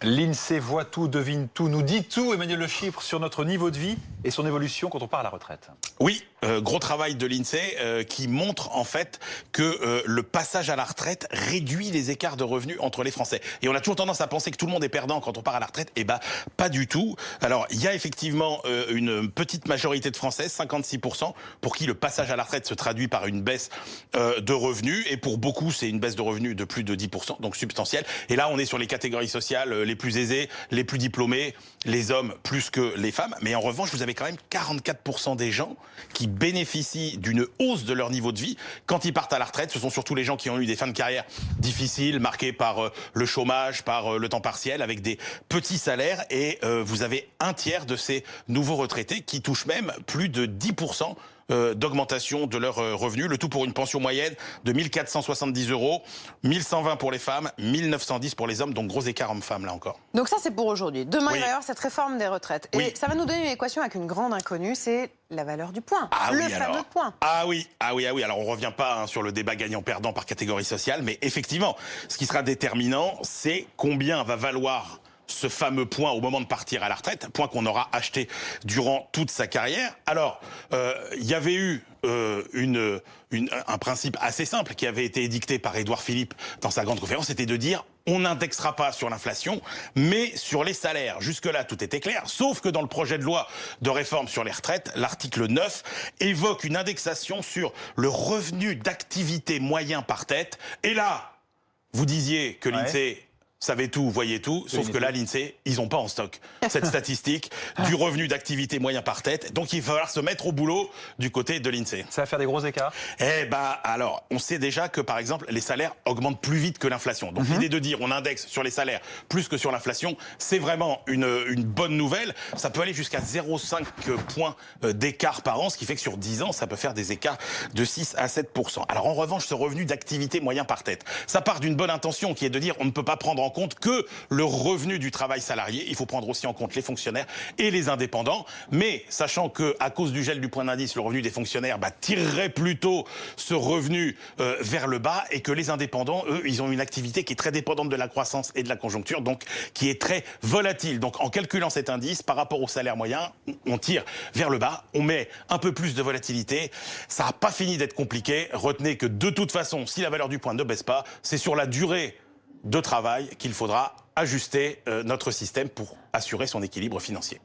L'INSEE voit tout, devine tout, nous dit tout, Emmanuel Le Chypre, sur notre niveau de vie et son évolution quand on part à la retraite. Oui, gros travail de l'INSEE qui montre en fait que le passage à la retraite réduit les écarts de revenus entre les Français. Et on a toujours tendance à penser que tout le monde est perdant quand on part à la retraite. Eh ben, pas du tout. Alors, il y a effectivement une petite majorité de Français, 56%, pour qui le passage à la retraite se traduit par une baisse de revenus. Et pour beaucoup, c'est une baisse de revenus de plus de 10%, donc substantielle. Et là, on est sur les catégories sociales les plus aisées, les plus diplômés, les hommes plus que les femmes. Mais en revanche, vous avez quand même 44% des gens qui bénéficient d'une hausse de leur niveau de vie quand ils partent à la retraite. Ce sont surtout les gens qui ont eu des fins de carrière difficiles, marquées par le chômage, par le temps partiel, avec des petits salaires. Et vous avez un tiers de ces nouveaux retraités qui touchent même plus de 10% d'augmentation de leurs revenus, le tout pour une pension moyenne de 1 470 €, 1 120 pour les femmes, 1 910 pour les hommes, donc gros écart homme-femme là encore. Donc ça c'est pour aujourd'hui. Demain Oui. il va y avoir cette réforme des retraites. Et Oui. ça va nous donner une équation avec une grande inconnue, c'est la valeur du point. Ah le oui, fameux alors. point. Ah oui. Alors on revient pas sur le débat gagnant-perdant par catégorie sociale, mais effectivement, ce qui sera déterminant, c'est combien va valoir ce fameux point au moment de partir à la retraite, point qu'on aura acheté durant toute sa carrière. Alors, il y avait eu un principe assez simple qui avait été édicté par Édouard Philippe dans sa grande conférence, c'était de dire on n'indexera pas sur l'inflation, mais sur les salaires. Jusque-là, tout était clair, sauf que dans le projet de loi de réforme sur les retraites, l'article 9 évoque une indexation sur le revenu d'activité moyen par tête. Et là, vous disiez que l'INSEE savait tout, voyait tout, sauf que là, l'INSEE, ils n'ont pas en stock cette statistique du revenu d'activité moyen par tête. Donc, il va falloir se mettre au boulot du côté de l'INSEE. Ça va faire des gros écarts? Eh ben, alors, on sait déjà que, par exemple, les salaires augmentent plus vite que l'inflation. Donc, l'idée de dire on indexe sur les salaires plus que sur l'inflation, c'est vraiment une bonne nouvelle. Ça peut aller jusqu'à 0,5 points d'écart par an, ce qui fait que sur 10 ans, ça peut faire des écarts de 6 à 7%. Alors, en revanche, ce revenu d'activité moyen par tête, ça part d'une bonne intention qui est de dire on ne peut pas prendre en compte que le revenu du travail salarié. Il faut prendre aussi en compte les fonctionnaires et les indépendants. Mais sachant que à cause du gel du point d'indice, le revenu des fonctionnaires tirerait plutôt ce revenu vers le bas, et que les indépendants, eux, ils ont une activité qui est très dépendante de la croissance et de la conjoncture, donc qui est très volatile. Donc en calculant cet indice par rapport au salaire moyen, on tire vers le bas, on met un peu plus de volatilité. Ça n'a pas fini d'être compliqué. Retenez que de toute façon, si la valeur du point ne baisse pas, c'est sur la durée de travail qu'il faudra ajuster notre système pour assurer son équilibre financier.